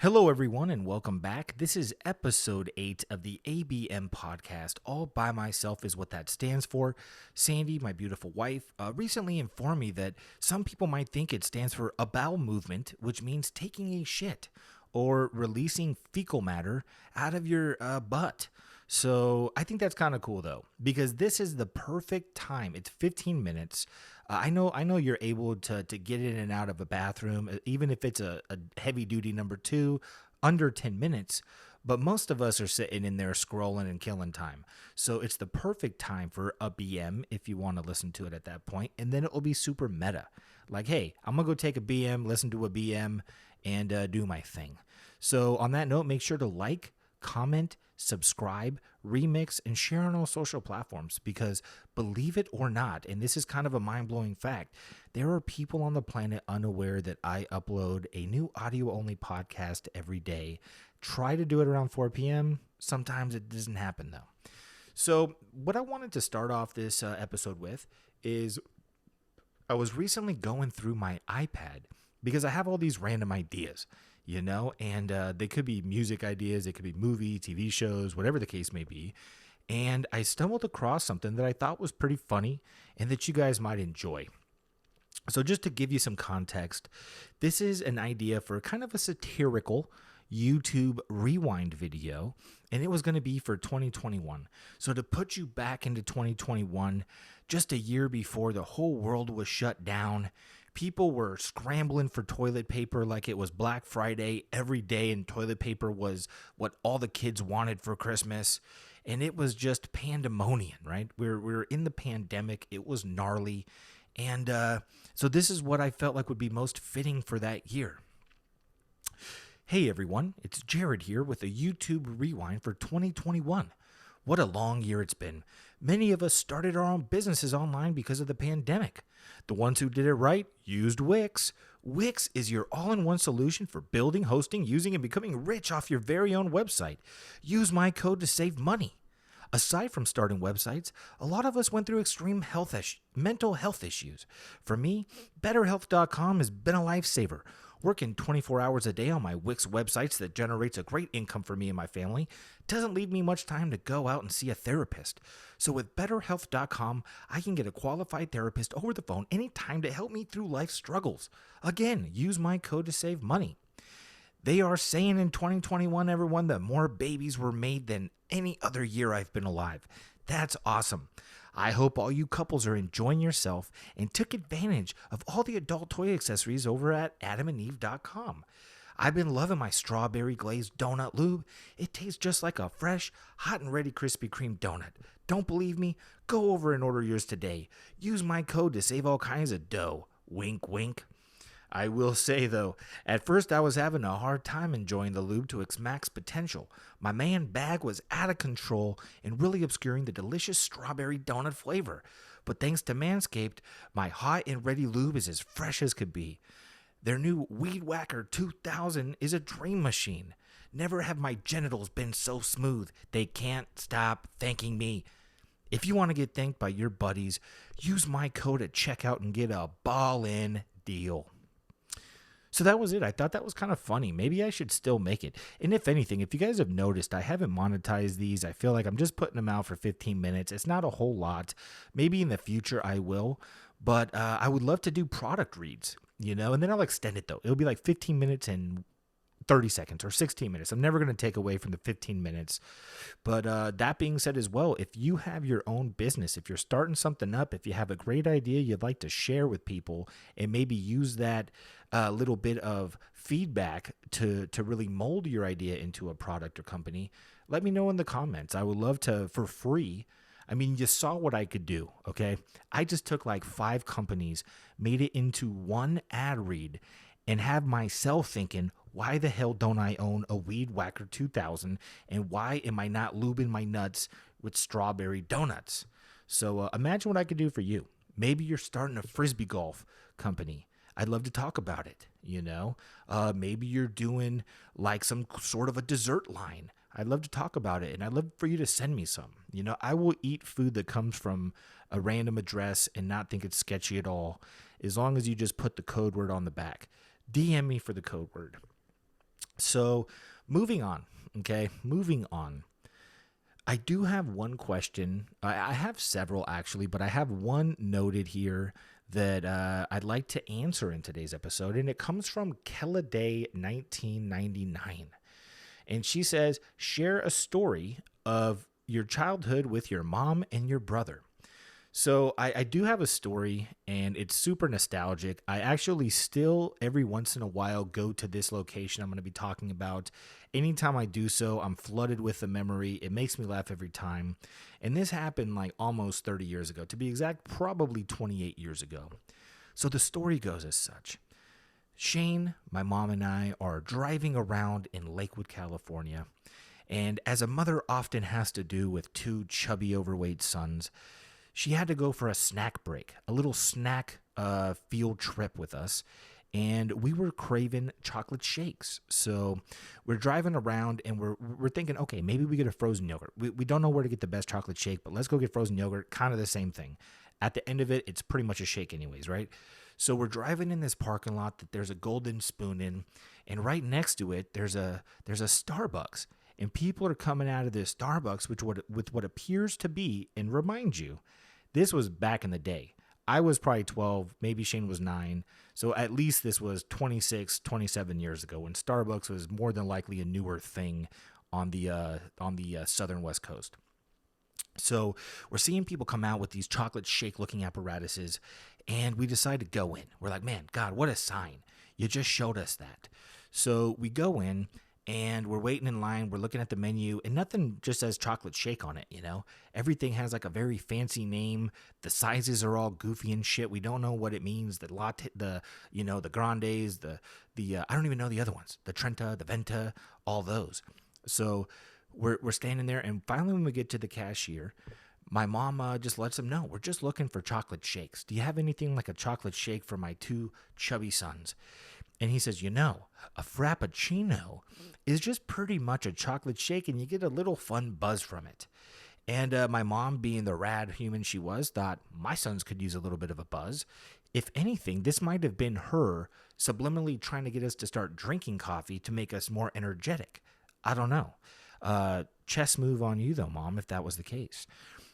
Hello, everyone, and welcome back. This is episode 8 of the ABM Podcast. All by myself is what that stands for. Sandy, my beautiful wife, recently informed me that some people might think it stands for a bowel movement, which means taking a shit or releasing fecal matter out of your butt. So I think that's kind of cool though, because this is the perfect time. It's 15 minutes. I know you're able to get in and out of a bathroom, even if it's a heavy duty number 2, under 10 minutes. But most of us are sitting in there scrolling and killing time. So it's the perfect time for a BM if you want to listen to it at that point. And then it will be super meta. Like, hey, I'm going to go take a BM, listen to a BM, and do my thing. So on that note, make sure to like, comment, subscribe, remix, and share on all social platforms, because believe it or not, and this is kind of a mind-blowing fact, there are people on the planet unaware that I upload a new audio-only podcast every day. Try to do it around 4 p.m. Sometimes it doesn't happen though. So what I wanted to start off this episode with is I was recently going through my iPad because I have all these random ideas, and they could be music ideas, they could be movie, TV shows, whatever the case may be. And I stumbled across something that I thought was pretty funny and that you guys might enjoy. So just to give you some context, this is an idea for kind of a satirical YouTube rewind video, and it was going to be for 2021. So to put you back into 2021, just a year before the whole world was shut down, people were scrambling for toilet paper like it was Black Friday every day, and toilet paper was what all the kids wanted for Christmas. And it was just pandemonium, right? We were in the pandemic. It was gnarly. And so this is what I felt like would be most fitting for that year. Hey everyone, it's Jared here with a YouTube rewind for 2021. What a long year it's been. Many of us started our own businesses online because of the pandemic. The ones who did it right used Wix. Wix is your all-in-one solution for building, hosting, using, and becoming rich off your very own website. Use my code to save money. Aside from starting websites, a lot of us went through extreme mental health issues. For me, BetterHealth.com has been a lifesaver. Working 24 hours a day on my Wix websites that generates a great income for me and my family doesn't leave me much time to go out and see a therapist. So with BetterHealth.com, I can get a qualified therapist over the phone anytime to help me through life struggles. Again, use my code to save money. They are saying in 2021, everyone, that more babies were made than any other year I've been alive. That's awesome. I hope all you couples are enjoying yourself and took advantage of all the adult toy accessories over at adamandeve.com. I've been loving my strawberry glazed donut lube. It tastes just like a fresh, hot and ready Krispy Kreme donut. Don't believe me? Go over and order yours today. Use my code to save all kinds of dough. Wink, wink. I will say, though, at first I was having a hard time enjoying the lube to its max potential. My man bag was out of control and really obscuring the delicious strawberry donut flavor. But thanks to Manscaped, my hot and ready lube is as fresh as could be. Their new Weed Whacker 2000 is a dream machine. Never have my genitals been so smooth. They can't stop thanking me. If you want to get thanked by your buddies, use my code at checkout and get a ball-in deal. So that was it. I thought that was kind of funny. Maybe I should still make it. And if anything, if you guys have noticed, I haven't monetized these. I feel like I'm just putting them out for 15 minutes. It's not a whole lot. Maybe in the future I will. But I would love to do product reads, and then I'll extend it though. It'll be like 15 minutes and 30 seconds or 16 minutes. I'm never going to take away from the 15 minutes. But that being said as well, if you have your own business, if you're starting something up, if you have a great idea you'd like to share with people and maybe use that little bit of feedback to really mold your idea into a product or company, let me know in the comments. I would love to, for free. I mean, you saw what I could do, okay? I just took like 5 companies, made it into one ad read, and have myself thinking, why the hell don't I own a Weed Whacker 2000? And why am I not lubing my nuts with strawberry donuts? So imagine what I could do for you. Maybe you're starting a Frisbee golf company. I'd love to talk about it, Maybe you're doing like some sort of a dessert line. I'd love to talk about it, and I'd love for you to send me some. I will eat food that comes from a random address and not think it's sketchy at all, as long as you just put the code word on the back. DM me for the code word. So moving on. Okay. Moving on. I do have one question. I have several actually, but I have one noted here that I'd like to answer in today's episode, and it comes from Kelladay 1999. And she says, share a story of your childhood with your mom and your brother. So I do have a story, and it's super nostalgic. I actually still every once in a while go to this location I'm going to be talking about. Anytime I do so, I'm flooded with the memory. It makes me laugh every time. And this happened like almost 30 years ago. To be exact, probably 28 years ago. So the story goes as such. Shane, my mom, and I are driving around in Lakewood, California. And as a mother often has to do with two chubby, overweight sons, she had to go for a snack break, a little snack field trip with us. And we were craving chocolate shakes. So we're driving around and we're thinking, okay, maybe we get a frozen yogurt. We don't know where to get the best chocolate shake, but let's go get frozen yogurt. Kind of the same thing. At the end of it, it's pretty much a shake anyways, right? So we're driving in this parking lot that there's a Golden Spoon in, and right next to it, there's a Starbucks. And people are coming out of this Starbucks, with what appears to be, and remind you, this was back in the day. I was probably 12, maybe Shane was 9. So at least this was 26, 27 years ago when Starbucks was more than likely a newer thing on the southern West Coast. So we're seeing people come out with these chocolate shake looking apparatuses, and we decide to go in. We're like, man, God, what a sign. You just showed us that. So we go in, and we're waiting in line. We're looking at the menu, and nothing just says chocolate shake on it, you know? Everything has like a very fancy name. The sizes are all goofy and shit. We don't know what it means. The latte, the grandes, the I don't even know the other ones. The Trenta, the Venta, all those. So we're standing there, and finally when we get to the cashier, my mom just lets them know, we're just looking for chocolate shakes. Do you have anything like a chocolate shake for my two chubby sons? And he says, a Frappuccino is just pretty much a chocolate shake, and you get a little fun buzz from it. And my mom, being the rad human she was, thought my sons could use a little bit of a buzz. If anything, this might have been her subliminally trying to get us to start drinking coffee to make us more energetic. I don't know. Chess move on you, though, Mom, if that was the case.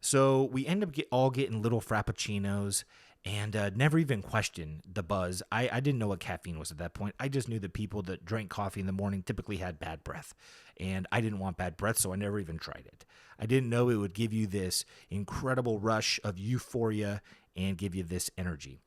So we end up all getting little Frappuccinos, and never even questioned the buzz. I didn't know what caffeine was at that point. I just knew that people that drank coffee in the morning typically had bad breath, and I didn't want bad breath, so I never even tried it. I didn't know it would give you this incredible rush of euphoria and give you this energy.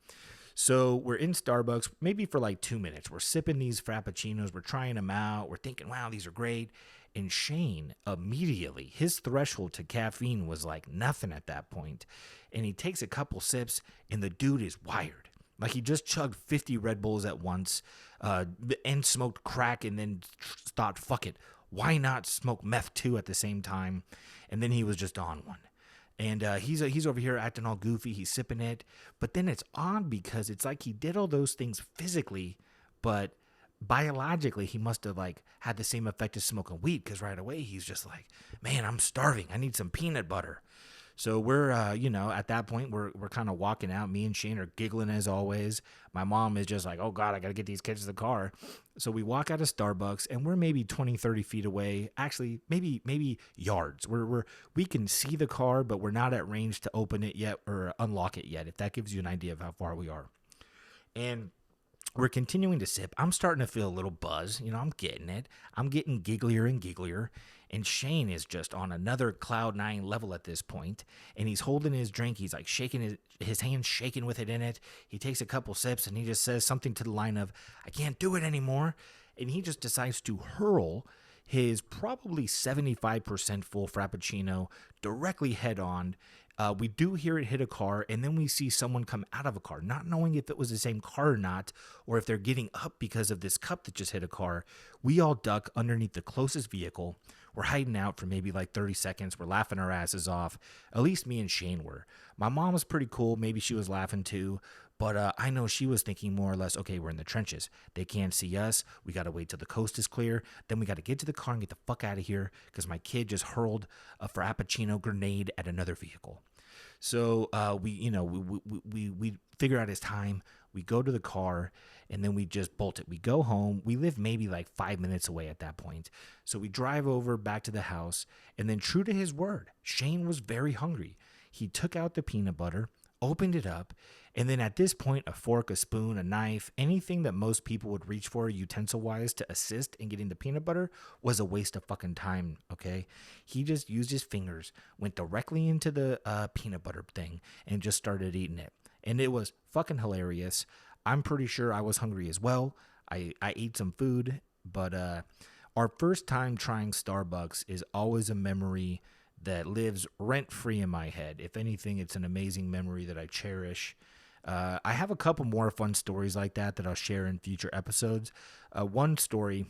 So we're in Starbucks, maybe for like 2 minutes. We're sipping these Frappuccinos. We're trying them out. We're thinking, wow, these are great. And Shane, immediately, his threshold to caffeine was like nothing at that point. And he takes a couple sips, and the dude is wired. Like he just chugged 50 Red Bulls at once, and smoked crack, and then thought, fuck it, why not smoke meth too at the same time? And then he was just on one. And he's over here acting all goofy. He's sipping it. But then it's odd because it's like he did all those things physically, but biologically he must have like had the same effect as smoking weed, because right away he's just like, man, I'm starving. I need some peanut butter. So we're, at that point, we're kind of walking out. Me and Shane are giggling as always. My mom is just like, oh, God, I got to get these kids to the car. So we walk out of Starbucks, and we're maybe 20, 30 feet away. Actually, maybe yards. We can see the car, but we're not at range to open it yet or unlock it yet, if that gives you an idea of how far we are. And we're continuing to sip. I'm starting to feel a little buzz. I'm getting it. I'm getting gigglier and gigglier. And Shane is just on another cloud 9 level at this point. And he's holding his drink. He's like shaking his hand, shaking with it in it. He takes a couple sips, and he just says something to the line of, I can't do it anymore. And he just decides to hurl his probably 75% full Frappuccino directly head on. We do hear it hit a car, and then we see someone come out of a car, not knowing if it was the same car or not, or if they're getting up because of this cup that just hit a car. We all duck underneath the closest vehicle. We're hiding out for maybe like 30 seconds. We're laughing our asses off. At least me and Shane were. My mom was pretty cool. Maybe she was laughing too. But I know she was thinking more or less, okay, we're in the trenches. They can't see us. We got to wait till the coast is clear. Then we got to get to the car and get the fuck out of here, because my kid just hurled a Frappuccino grenade at another vehicle. So we figure out his time. We go to the car, and then we just bolt it. We go home. We live maybe like 5 minutes away at that point. So we drive over back to the house, and then true to his word, Shane was very hungry. He took out the peanut butter, opened it up, and then at this point, a fork, a spoon, a knife, anything that most people would reach for utensil-wise to assist in getting the peanut butter was a waste of fucking time, okay? He just used his fingers, went directly into the peanut butter thing, and just started eating it. And it was fucking hilarious. I'm pretty sure I was hungry as well. I ate some food, but our first time trying Starbucks is always a memory that lives rent-free in my head. If anything, it's an amazing memory that I cherish. I have a couple more fun stories like that I'll share in future episodes. One story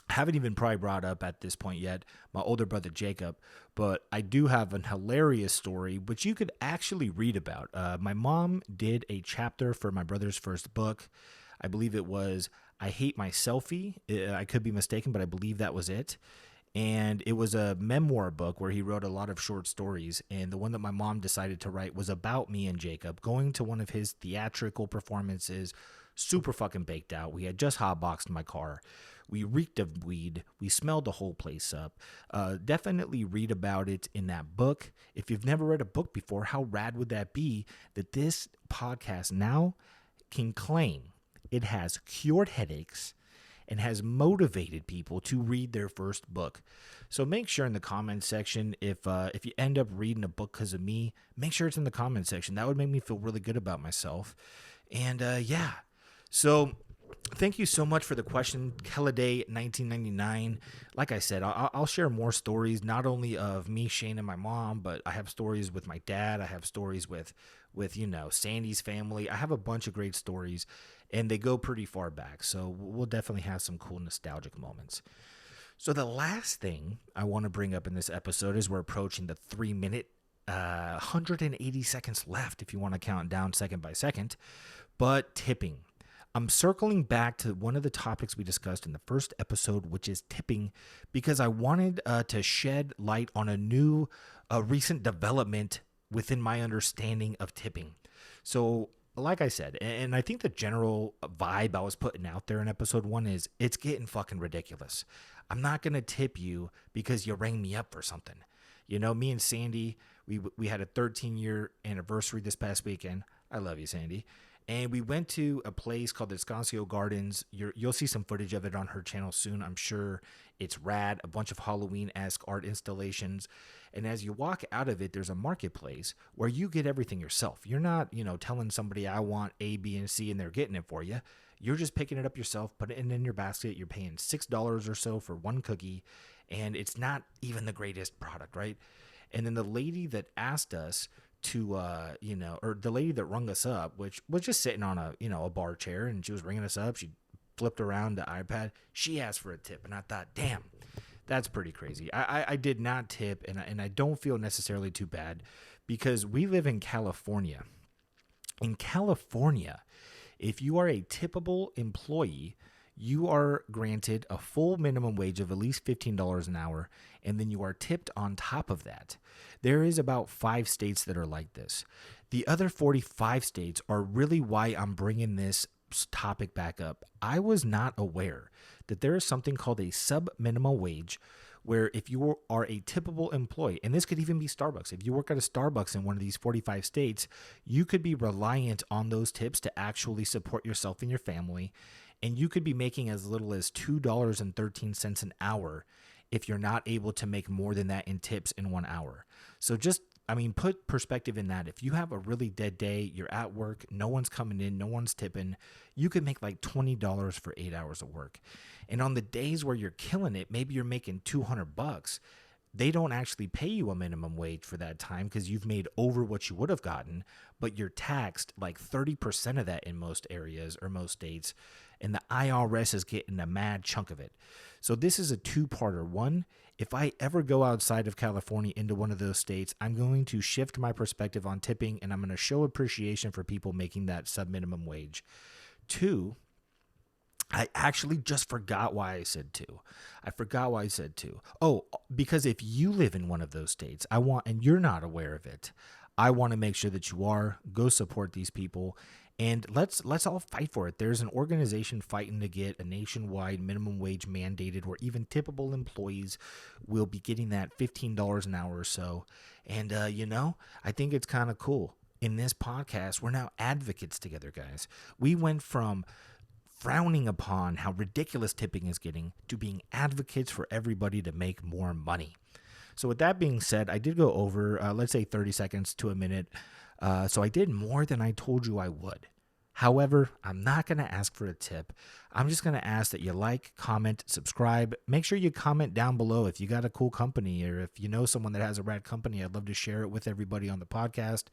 I haven't even probably brought up at this point yet, my older brother Jacob, but I do have an hilarious story which you could actually read about. My mom did a chapter for my brother's first book. I believe it was I Hate My Selfie. I could be mistaken, but I believe that was it. And it was a memoir book where he wrote a lot of short stories. And the one that my mom decided to write was about me and Jacob going to one of his theatrical performances, super fucking baked out. We had just hotboxed my car. We reeked of weed. We smelled the whole place up. Definitely read about it in that book. If you've never read a book before, how rad would that be that this podcast now can claim it has cured headaches and has motivated people to read their first book. So make sure in the comments section, if you end up reading a book because of me, make sure it's in the comments section. That would make me feel really good about myself. And yeah, so thank you so much for the question, Keladay 1999. Like I said, I'll share more stories, not only of me, Shane, and my mom, but I have stories with my dad. I have stories with Sandy's family. I have a bunch of great stories, and they go pretty far back. So we'll definitely have some cool nostalgic moments. So the last thing I want to bring up in this episode is we're approaching the 3 minute, 180 seconds left if you want to count down second by second, but tipping. I'm circling back to one of the topics we discussed in the first episode, which is tipping, because I wanted to shed light on a recent development within my understanding of tipping. So like I said, and I think the general vibe I was putting out there in episode 1 is it's getting fucking ridiculous. I'm not going to tip you because you rang me up for something. You know, me and Sandy, we had a 13-year anniversary this past weekend. I love you, Sandy. And we went to a place called the Descanso Gardens. You'll see some footage of it on her channel soon. I'm sure it's rad. A bunch of Halloween-esque art installations. And as you walk out of it, there's a marketplace where you get everything yourself. You're not, telling somebody I want A, B, and C, and they're getting it for you. You're just picking it up yourself, putting it in your basket. You're paying $6 or so for one cookie. And it's not even the greatest product, right? And then the lady that asked us to or the lady that rung us up, which was just sitting on a bar chair, and she was ringing us up, she flipped around the iPad, she asked for a tip, and I thought, damn, that's pretty crazy. I did not tip, and I don't feel necessarily too bad, because we live in California. In California, if you are a tippable employee, you are granted a full minimum wage of at least $15 an hour, and then you are tipped on top of that. There is about 5 states that are like this. The other 45 states are really why I'm bringing this topic back up. I was not aware that there is something called a subminimum wage, where if you are a tippable employee, and this could even be Starbucks, if you work at a Starbucks in one of these 45 states, you could be reliant on those tips to actually support yourself and your family. And you could be making as little as $2.13 an hour if you're not able to make more than that in tips in 1 hour. So put perspective in that. If you have a really dead day, you're at work, no one's coming in, no one's tipping, you could make like $20 for 8 hours of work. And on the days where you're killing it, maybe you're making $200. They don't actually pay you a minimum wage for that time because you've made over what you would have gotten, but you're taxed like 30% of that in most areas or most states, and the IRS is getting a mad chunk of it. So this is a two-parter. One, if I ever go outside of California into one of those states, I'm going to shift my perspective on tipping, and I'm going to show appreciation for people making that sub-minimum wage. 2, I actually just forgot why I said 2. Oh, because if you live in one of those states, and you're not aware of it, I want to make sure that you are. Go support these people. And let's all fight for it. There's an organization fighting to get a nationwide minimum wage mandated where even tippable employees will be getting that $15 an hour or so. And, I think it's kind of cool. In this podcast, we're now advocates together, guys. We went from frowning upon how ridiculous tipping is getting to being advocates for everybody to make more money. So with that being said, I did go over, let's say 30 seconds to a minute. So I did more than I told you I would. However, I'm not going to ask for a tip. I'm just going to ask that you like, comment, subscribe. Make sure you comment down below if you got a cool company or if you know someone that has a rad company. I'd love to share it with everybody on the podcast.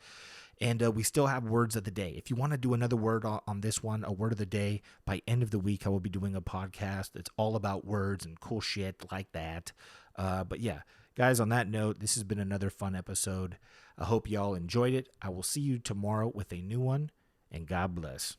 And we still have words of the day. If you want to do another word on this one, a word of the day, by end of the week, I will be doing a podcast that's all about words and cool shit like that. But yeah, guys, on that note, this has been another fun episode. I hope y'all enjoyed it. I will see you tomorrow with a new one, and God bless.